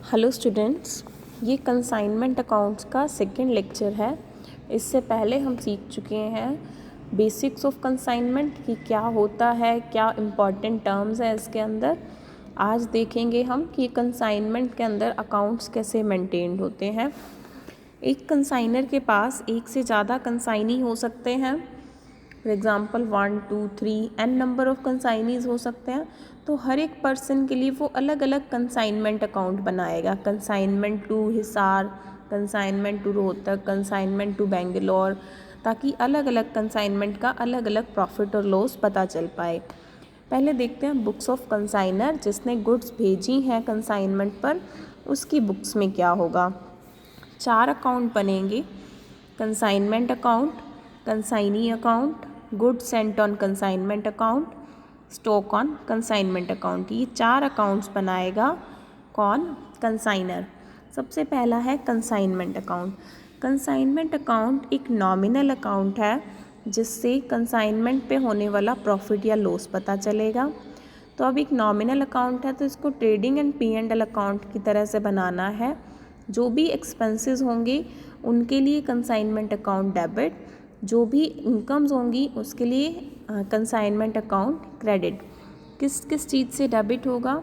Hello students, ये consignment accounts का second lecture है। इससे पहले हम सीख चुके हैं बेसिक्स ऑफ कंसाइनमेंट कि क्या होता है, क्या इम्पॉर्टेंट टर्म्स है इसके अंदर। आज देखेंगे हम कि कंसाइनमेंट के अंदर अकाउंट्स कैसे मेंटेन्ड होते हैं। एक कंसाइनर के पास एक से ज़्यादा कंसाइनी हो सकते हैं। For example 1 2 3 n number of consignees हो सकते हैं। तो हर एक पर्सन के लिए वो अलग अलग कंसाइनमेंट अकाउंट बनाएगा। Consignment to Hisar, consignment to Rohtak, consignment to Bangalore, ताकि अलग अलग कंसाइनमेंट का अलग अलग प्रॉफिट और लॉस पता चल पाए। पहले देखते हैं बुक्स ऑफ कंसाइनर। जिसने गुड्स भेजी हैं कंसाइनमेंट पर, उसकी बुक्स में क्या होगा। 4 अकाउंट बनेंगे: consignment account, consignee account, goods sent on consignment account, stock on consignment account. ये 4 अकाउंट्स बनाएगा कौन? कंसाइनर। सबसे पहला है कंसाइनमेंट अकाउंट। कंसाइनमेंट अकाउंट एक नॉमिनल अकाउंट है जिससे कंसाइनमेंट पे होने वाला प्रॉफिट या लॉस पता चलेगा। तो अब एक नॉमिनल अकाउंट है तो इसको ट्रेडिंग एंड P&L अकाउंट की तरह से बनाना है। जो भी एक्सपेंसेस होंगे उनके लिए कंसाइनमेंट अकाउंट डेबिट, जो भी इनकम्स होंगी उसके लिए कंसाइनमेंट अकाउंट क्रेडिट। किस किस चीज़ से डेबिट होगा?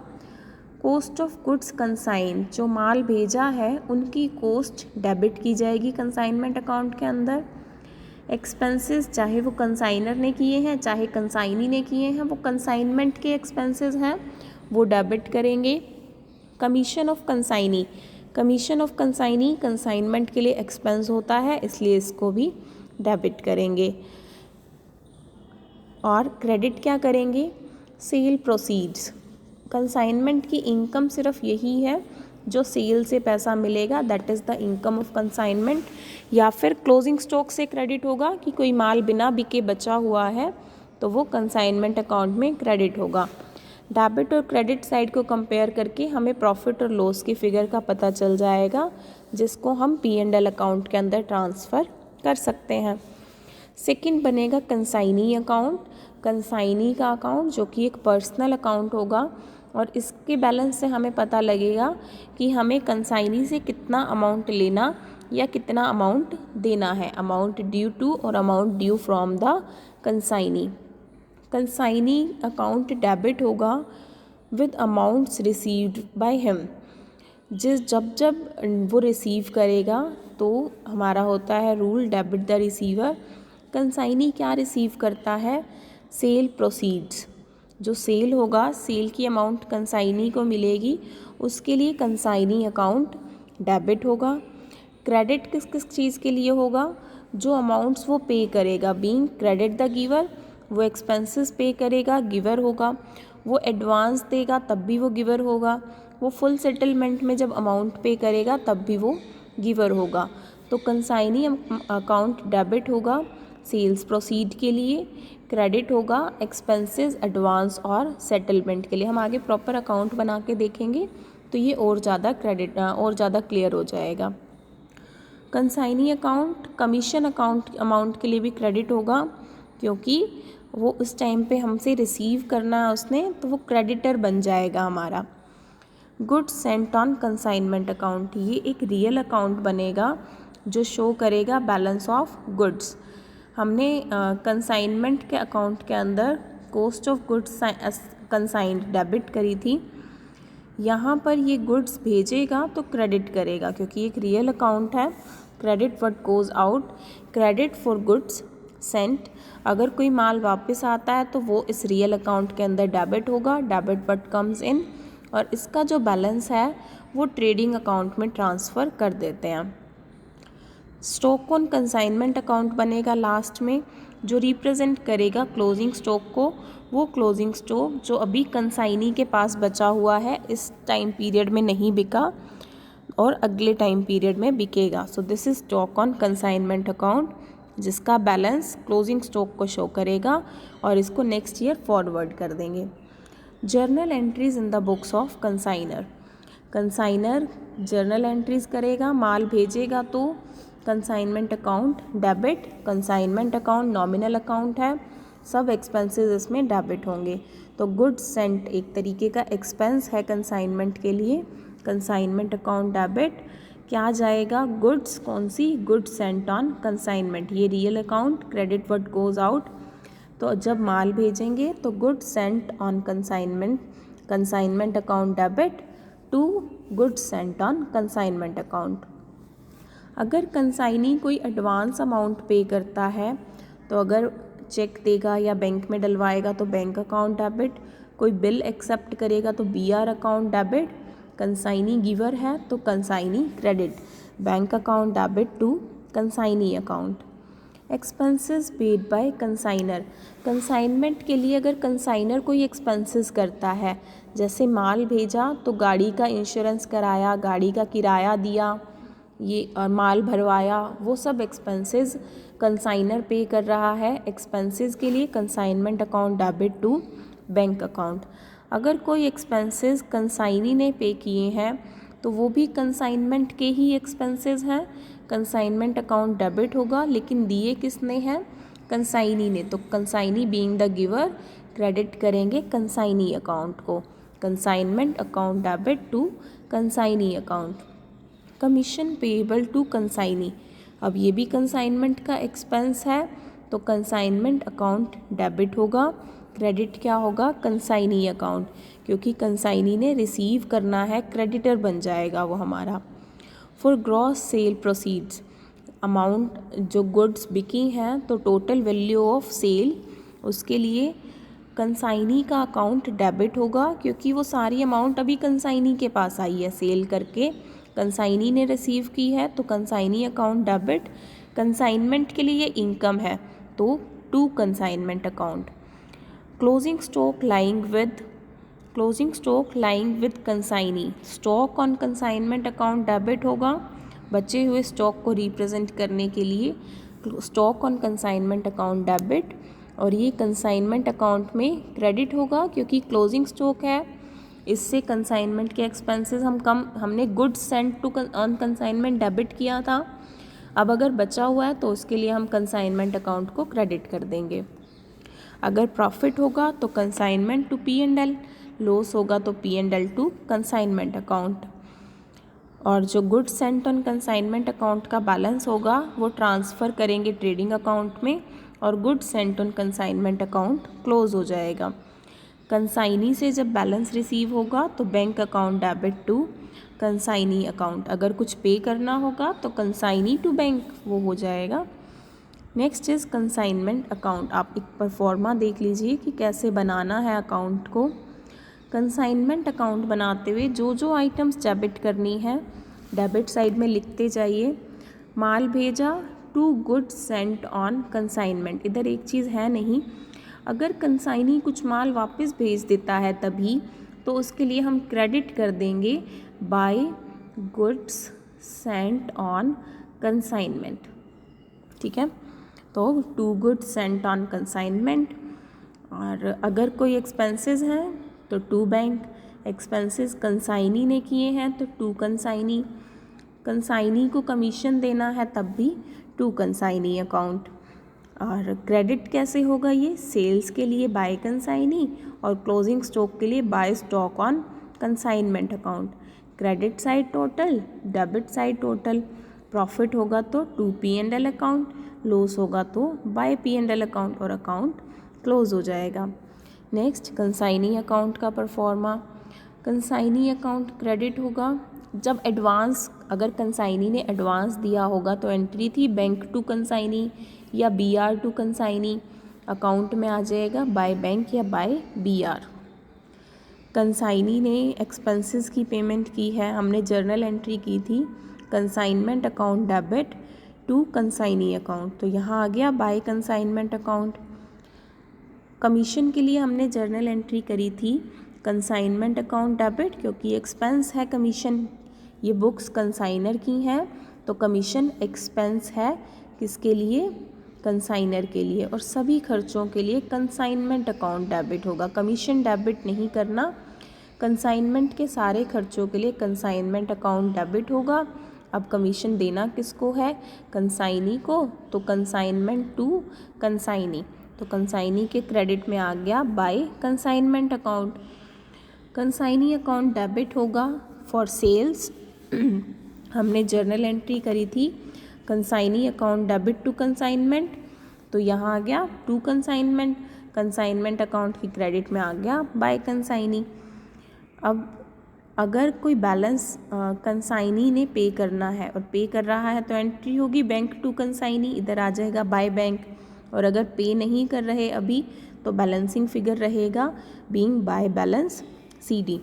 कॉस्ट ऑफ गुड्स कंसाइन, जो माल भेजा है उनकी कॉस्ट डेबिट की जाएगी कंसाइनमेंट अकाउंट के अंदर। एक्सपेंसेस, चाहे वो कंसाइनर ने किए हैं चाहे कंसाइनी ने किए हैं, वो कंसाइनमेंट के एक्सपेंसेस हैं, वो डेबिट करेंगे। Commission of consignee, commission of consignee consignment के लिए एक्सपेंस होता है, इसलिए इसको भी डेबिट करेंगे। और क्रेडिट क्या करेंगे? सेल प्रोसीड्स, कंसाइनमेंट की इनकम सिर्फ यही है जो सेल से पैसा मिलेगा, that is the income of consignment. या फिर क्लोजिंग स्टॉक से क्रेडिट होगा कि कोई माल बिना बिके बचा हुआ है तो वो कंसाइनमेंट अकाउंट में क्रेडिट होगा। डेबिट और क्रेडिट साइड को कंपेयर करके हमें प्रॉफिट और लॉस की फिगर का पता चल जाएगा, जिसको हम P&L अकाउंट के अंदर ट्रांसफ़र कर सकते हैं। सेकंड बनेगा कंसाइनी अकाउंट। कंसाइनी का अकाउंट जो कि एक पर्सनल अकाउंट होगा और इसके बैलेंस से हमें पता लगेगा कि हमें कंसाइनी से कितना अमाउंट लेना या कितना अमाउंट देना है, अमाउंट ड्यू टू और amount due from the consignee. Consignee account debit होगा with amounts received by him. जब वो रिसीव करेगा तो हमारा होता है rule debit the receiver. Consignee क्या रिसीव करता है? सेल प्रोसीड्स, जो सेल होगा, सेल की अमाउंट कंसाइनी को मिलेगी, उसके लिए कंसाइनी अकाउंट डेबिट होगा। क्रेडिट किस किस चीज़ के लिए होगा? जो अमाउंट्स वो पे करेगा, बीइंग क्रेडिट द गिवर, वो एक्सपेंसेस पे करेगा, गिवर होगा। वो एडवांस देगा तब भी वो गिवर होगा। वो फुल सेटलमेंट में जब अमाउंट पे करेगा तब भी वो गिवर होगा। तो कंसाइनी अकाउंट डेबिट होगा सेल्स प्रोसीड के लिए, क्रेडिट होगा एक्सपेंसेस, एडवांस और सेटलमेंट के लिए। हम आगे प्रॉपर अकाउंट बना के देखेंगे तो ये और ज़्यादा क्लियर हो जाएगा। कंसाइनी अकाउंट कमीशन अमाउंट के लिए भी क्रेडिट होगा, क्योंकि वो उस टाइम पे हमसे रिसीव करना है उसने, तो वो क्रेडिटर बन जाएगा हमारा। Goods sent on consignment account, ये एक रियल अकाउंट बनेगा जो शो करेगा बैलेंस ऑफ गुड्स। हमने कंसाइनमेंट के अकाउंट के अंदर कॉस्ट ऑफ गुड्स कंसाइंड डेबिट करी थी। यहाँ पर ये गुड्स भेजेगा तो क्रेडिट करेगा, क्योंकि एक रियल अकाउंट है। Credit what goes out, credit for goods Saint, अगर कोई माल वापस आता है तो वो इस रियल अकाउंट के अंदर डेबिट होगा, डेबिट व्हाट कम्स इन, और इसका जो बैलेंस है वो ट्रेडिंग अकाउंट में ट्रांसफ़र कर देते हैं। स्टॉक ऑन कंसाइनमेंट अकाउंट बनेगा लास्ट में, जो रिप्रेजेंट करेगा क्लोजिंग स्टॉक को। वो क्लोजिंग स्टॉक जो अभी कंसाइनी के पास बचा हुआ है, इस टाइम पीरियड में नहीं बिका और अगले टाइम पीरियड में बिकेगा। So this is stock on consignment account, जिसका बैलेंस क्लोजिंग स्टॉक को शो करेगा और इसको नेक्स्ट ईयर फॉरवर्ड कर देंगे। Journal entries in the books of consignor, consignor journal entries करेगा, माल भेजेगा तो consignment account debit, consignment account nominal account है, सब एक्सपेंसेस इसमें डेबिट होंगे। तो तो गुड्स सेंट एक तरीके का एक्सपेंस है कंसाइनमेंट के लिए। कंसाइनमेंट अकाउंट डेबिट क्या जाएगा, गुड्स कौन सी, गुड्स सेंट ऑन कंसाइनमेंट, ये real account, credit what goes out. तो जब माल भेजेंगे तो goods sent on consignment, consignment account debit to goods sent on consignment account. अगर कंसाइनी कोई एडवांस अमाउंट पे करता है तो अगर चेक देगा या बैंक में डलवाएगा तो बैंक अकाउंट डेबिट, कोई बिल एक्सेप्ट करेगा तो BR account debit, consignee giver है तो consignee credit, bank account debit to consignee account. Expenses paid by consignor, consignment के लिए अगर कंसाइनर कोई एक्सपेंसेस करता है, जैसे माल भेजा तो गाड़ी का इंश्योरेंस कराया, गाड़ी का किराया दिया, ये और माल भरवाया, वो सब एक्सपेंसेस कंसाइनर पे कर रहा है। एक्सपेंसेस के लिए consignment account debit to bank account. अगर कोई एक्सपेंसेस कंसाइनी ने पे किए हैं तो वो भी कंसाइनमेंट के ही एक्सपेंसेस हैं, कंसाइनमेंट अकाउंट डेबिट होगा, लेकिन दिए किसने हैं, कंसाइनी ने, तो consignee being the giver credit करेंगे कंसाइनी अकाउंट को, consignment account debit to consignee account. Commission payable to consignee, अब ये भी कंसाइनमेंट का एक्सपेंस है तो कंसाइनमेंट अकाउंट डेबिट होगा, क्रेडिट क्या होगा, कंसाइनी अकाउंट, क्योंकि कंसाइनी ने रिसीव करना है, क्रेडिटर बन जाएगा वो हमारा। For gross sale proceeds, amount जो गुड्स बिकी हैं तो टोटल वैल्यू ऑफ सेल, उसके लिए कंसाइनी का अकाउंट डेबिट होगा, क्योंकि वो सारी अमाउंट अभी कंसाइनी के पास आई है, सेल करके कंसाइनी ने रिसीव की है तो कंसाइनी अकाउंट डेबिट। कंसाइनमेंट के लिए ये इनकम है तो to consignment account. Closing stock lying with, closing stock lying with consignee, stock on consignment account debit होगा, बचे हुए स्टॉक को रिप्रेजेंट करने के लिए stock on consignment account debit, और ये कंसाइनमेंट अकाउंट में क्रेडिट होगा क्योंकि क्लोजिंग स्टॉक है, इससे कंसाइनमेंट के एक्सपेंसेस हमने goods sent to on consignment debit किया था, अब अगर बचा हुआ है तो उसके लिए हम कंसाइनमेंट अकाउंट को क्रेडिट कर देंगे। अगर प्रॉफिट होगा तो consignment to P and L, loss होगा तो P and L to consignment account. और जो goods sent on consignment account का बैलेंस होगा वो ट्रांसफ़र करेंगे ट्रेडिंग अकाउंट में और goods sent on consignment account close हो जाएगा। कंसाइनी से जब बैलेंस रिसीव होगा तो bank account debit to consignee account, अगर कुछ पे करना होगा तो कंसाइनी टू बैंक वो हो जाएगा। नेक्स्ट इज़ कंसाइनमेंट अकाउंट, आप एक परफॉर्मा देख लीजिए कि कैसे बनाना है अकाउंट को। कंसाइनमेंट अकाउंट बनाते हुए जो जो आइटम्स डेबिट करनी है डेबिट साइड में लिखते जाइए। माल भेजा to goods sent on consignment, इधर एक चीज़ है नहीं, अगर कंसाइनी कुछ माल वापस भेज देता है तभी तो उसके लिए हम क्रेडिट कर देंगे by goods sent on consignment, ठीक है। तो to goods sent on consignment, और अगर कोई एक्सपेंसेस हैं तो टू बैंक, एक्सपेंसेस कंसाइनी ने किए हैं तो टू कंसाइनी, कंसाइनी को कमीशन देना है तब भी टू कंसाइनी अकाउंट। और क्रेडिट कैसे होगा, ये सेल्स के लिए बाय कंसाइनी और क्लोजिंग स्टॉक के लिए by stock on consignment account. Credit side total, debit side total, profit होगा तो to P and L account, loss होगा तो by P and L account और अकाउंट क्लोज हो जाएगा। नेक्स्ट कंसाइनी अकाउंट का परफॉर्मा, कंसाइनी अकाउंट क्रेडिट होगा जब एडवांस, अगर कंसाइनी ने एडवांस दिया होगा तो एंट्री थी बैंक टू कंसाइनी या B R to consignee, account में आ जाएगा बाय बैंक या बाय बी आर। कंसाइनी ने एक्सपेंसेस की पेमेंट की है, हमने जर्नल एंट्री की थी consignment account debit to consignee account, तो यहाँ आ गया बाय कंसाइनमेंट अकाउंट। कमीशन के लिए हमने जर्नल एंट्री करी थी कंसाइनमेंट अकाउंट डेबिट, क्योंकि एक्सपेंस है कमीशन, ये बुक्स कंसाइनर की हैं तो कमीशन एक्सपेंस है किसके लिए, कंसाइनर के लिए, और सभी खर्चों के लिए कंसाइनमेंट अकाउंट डेबिट होगा, कमीशन डेबिट नहीं करना, कंसाइनमेंट के सारे खर्चों के लिए कंसाइनमेंट अकाउंट डेबिट होगा। अब कमीशन देना किसको है, कंसाइनी को, तो कंसाइनमेंट टू कंसाइनी, तो कंसाइनी के क्रेडिट में आ गया by consignment account. Consignee account debit होगा फॉर सेल्स। हमने जर्नल एंट्री करी थी consignee account debit to consignment, तो यहाँ आ गया टू कंसाइनमेंट। कंसाइनमेंट अकाउंट की क्रेडिट में आ गया बाय कंसाइनी। अब अगर कोई बैलेंस कंसाइनी ने पे करना है और पे कर रहा है तो एंट्री होगी बैंक टू कंसाइनी, इधर आ जाएगा बाय बैंक। और अगर पे नहीं कर रहे अभी तो बैलेंसिंग फिगर रहेगा बीइंग बाय बैलेंस CD।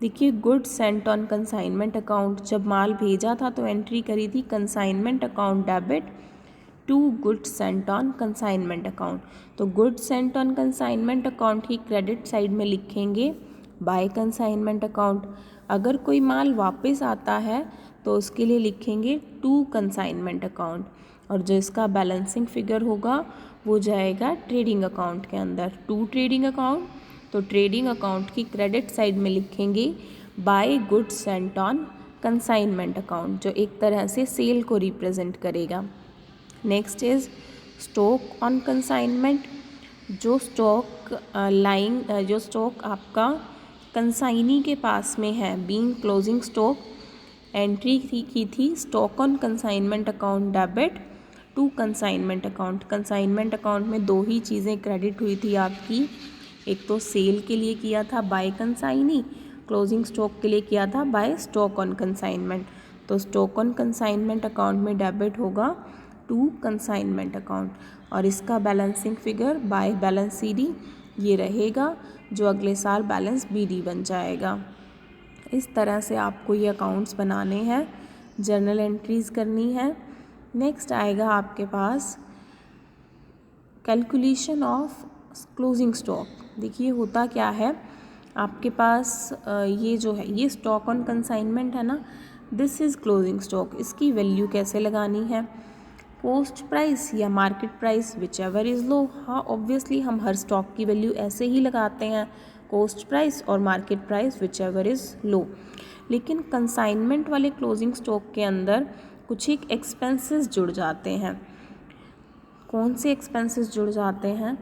देखिए goods sent on consignment account, जब माल भेजा था तो एंट्री करी थी consignment account debit to goods sent on consignment account. तो goods sent on consignment account की क्रेडिट साइड में लिखेंगे बाय कंसाइनमेंट अकाउंट। अगर कोई माल वापस आता है तो उसके लिए लिखेंगे टू कंसाइनमेंट अकाउंट, और जो इसका बैलेंसिंग फिगर होगा वो जाएगा ट्रेडिंग अकाउंट के अंदर, टू ट्रेडिंग अकाउंट। तो ट्रेडिंग अकाउंट की क्रेडिट साइड में लिखेंगे by goods sent on consignment account, जो एक तरह से सेल को रिप्रेजेंट करेगा। Next is stock on consignment, जो स्टॉक आपका कंसाइनी के पास में है बीइंग क्लोजिंग स्टॉक, एंट्री की थी stock on consignment account debit to consignment account. Consignment account में दो ही चीज़ें क्रेडिट हुई थी आपकी, एक तो सेल के लिए किया था बाय कंसाइनी, क्लोजिंग स्टॉक के लिए किया था बाय स्टॉक ऑन कंसाइनमेंट। तो स्टॉक ऑन कंसाइनमेंट अकाउंट में डेबिट होगा टू कंसाइनमेंट अकाउंट, और इसका balancing figure by balance CD ये रहेगा, जो अगले साल बैलेंस BD बन जाएगा। इस तरह से आपको ये अकाउंट्स बनाने हैं, जर्नल एंट्रीज करनी है। नेक्स्ट आएगा आपके पास कैलकुलेशन ऑफ क्लोजिंग स्टॉक। देखिए होता क्या है, आपके पास ये जो है ये स्टॉक ऑन कंसाइनमेंट है ना, दिस इज़ क्लोजिंग स्टॉक। इसकी वैल्यू कैसे लगानी है, पोस्ट प्राइस या market price, which ever is low. हाँ ऑब्वियसली हम हर स्टॉक की वैल्यू ऐसे ही लगाते हैं, पोस्ट प्राइस और market price which ever is low. लेकिन कंसाइनमेंट वाले क्लोजिंग स्टॉक के अंदर कुछ एक एक्सपेंसेस जुड़ जाते हैं। कौन से एक्सपेंसेस जुड़ जाते हैं,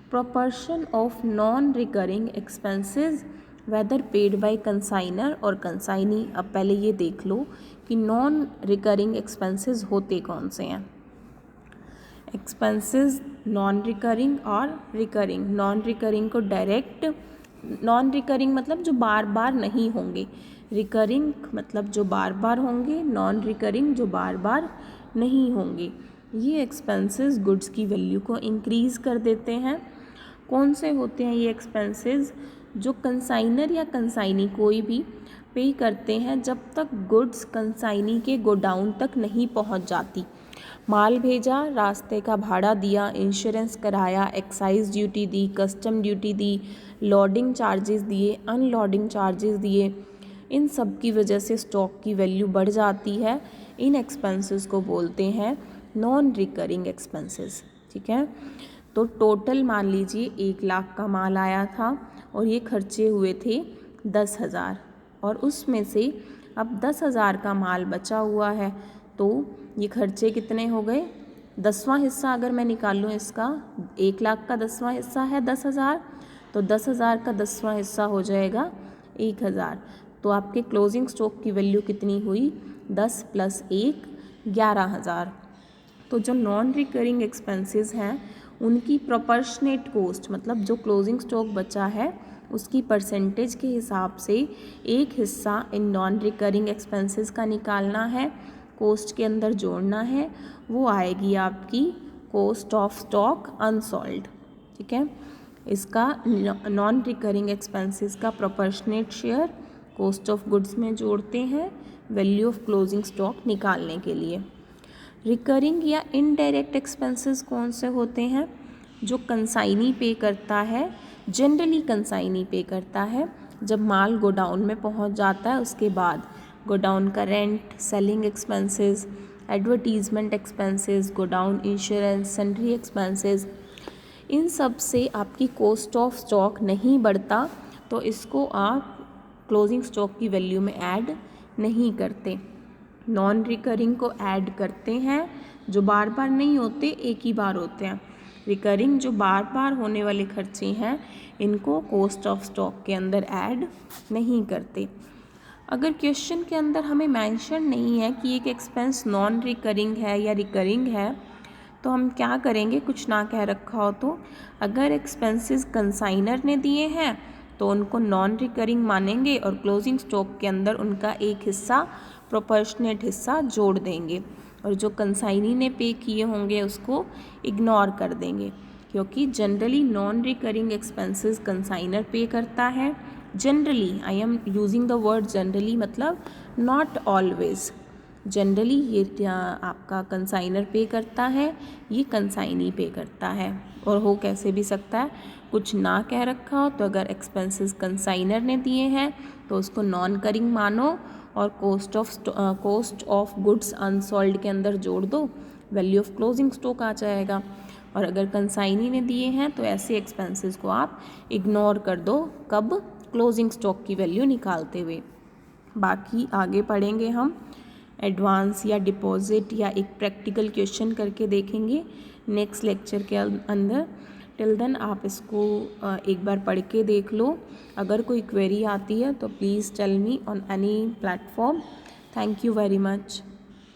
proportion of non recurring expenses whether paid by consignor और कंसाइनी। अब पहले ये देख लो कि नॉन रिकरिंग एक्सपेंसेस होते कौन से हैं। एक्सपेंसेस नॉन रिकरिंग और रिकरिंग। नॉन रिकरिंग को डायरेक्ट, नॉन रिकरिंग मतलब जो बार बार नहीं होंगे, रिकरिंग मतलब जो बार बार होंगे, नॉन रिकरिंग जो बार बार नहीं होंगे। ये एक्सपेंसेस गुड्स की वैल्यू को इंक्रीज़ कर देते हैं। कौन से होते हैं ये एक्सपेंसेस, जो कंसाइनर या कंसाइनी कोई भी पे करते हैं जब तक गुड्स कंसाइनी के गोडाउन तक नहीं पहुंच जाती। माल भेजा, रास्ते का भाड़ा दिया, इंश्योरेंस कराया, एक्साइज ड्यूटी दी, कस्टम ड्यूटी दी, लोडिंग चार्जेस दिए, अनलोडिंग चार्जेस दिए, इन सब की वजह से स्टॉक की वैल्यू बढ़ जाती है। इन एक्सपेंसेस को बोलते हैं नॉन रिकरिंग एक्सपेंसेस। ठीक है, तो टोटल मान लीजिए 1 लाख का माल आया था और ये खर्चे हुए थे 10,000, और उसमें से अब 10,000 का माल बचा हुआ है, तो ये खर्चे कितने हो गए, 10वां हिस्सा अगर मैं निकालूँ इसका, 1 लाख का 10वां हिस्सा है 10,000, तो 10,000 का 10वां हिस्सा हो जाएगा 1,000। तो आपके क्लोजिंग स्टॉक की वैल्यू कितनी हुई, 10 + 1 11,000। तो जो नॉन रिकरिंग एक्सपेंसेस हैं उनकी प्रोपोर्शनेट कॉस्ट, मतलब जो क्लोजिंग स्टॉक बचा है उसकी परसेंटेज के हिसाब से एक हिस्सा इन नॉन रिकरिंग एक्सपेंसेस का निकालना है, कॉस्ट के अंदर जोड़ना है, वो आएगी आपकी कॉस्ट ऑफ स्टॉक अनसोल्ड। ठीक है, इसका नॉन रिकरिंग एक्सपेंसेस का proportionate share cost of goods में जोड़ते हैं वैल्यू ऑफ क्लोजिंग स्टॉक निकालने के लिए। रिकरिंग या इनडायरेक्ट एक्सपेंसेस कौन से होते हैं, जो कंसाइनी पे करता है, जनरली कंसाइनी पे करता है जब माल गोडाउन में पहुंच जाता है, उसके बाद गोडाउन का rent, selling expenses, advertisement expenses, godown insurance, sundry expenses, इन सब से आपकी कॉस्ट ऑफ स्टॉक नहीं बढ़ता, तो इसको आप क्लोजिंग स्टॉक की वैल्यू में ऐड नहीं करते। नॉन रिकरिंग को ऐड करते हैं, जो बार बार नहीं होते, एक ही बार होते हैं। रिकरिंग जो बार बार होने वाले खर्चे हैं इनको कॉस्ट ऑफ स्टॉक के अंदर ऐड नहीं करते। अगर क्वेश्चन के अंदर हमें मेंशन नहीं है कि एक एक्सपेंस नॉन रिकरिंग है या रिकरिंग है तो हम क्या करेंगे, कुछ ना कह रखा हो तो अगर एक्सपेंसेस कंसाइनर ने दिए हैं तो उनको नॉन रिकरिंग मानेंगे और क्लोजिंग स्टॉक के अंदर उनका एक हिस्सा प्रोपोर्शनेट हिस्सा जोड़ देंगे और जो कंसाइनी ने पे किए होंगे उसको इग्नोर कर देंगे, क्योंकि generally non recurring expenses consignor pay करता है। Generally, I am using the word generally, मतलब नॉट ऑलवेज, जनरली ये आपका कंसाइनर पे करता है, ये कंसाइनी पे करता है। और हो कैसे भी सकता है, कुछ ना कह रखा हो तो अगर एक्सपेंसेस कंसाइनर ने दिए हैं तो उसको नॉन करिंग मानो और कॉस्ट ऑफ गुड्स अनसोल्ड के अंदर जोड़ दो, वैल्यू ऑफ क्लोजिंग स्टॉक आ जाएगा। और अगर कंसाइनी ने दिए हैं तो ऐसे एक्सपेंसेस को आप इग्नोर कर दो, कब, क्लोजिंग स्टॉक की वैल्यू निकालते हुए। बाकी आगे पढ़ेंगे हम एडवांस या डिपॉजिट या एक प्रैक्टिकल क्वेश्चन करके देखेंगे नेक्स्ट लेक्चर के अंदर। टिल देन आप इसको एक बार पढ़ के देख लो। अगर कोई क्वेरी आती है तो please tell me on any platform. Thank you very much.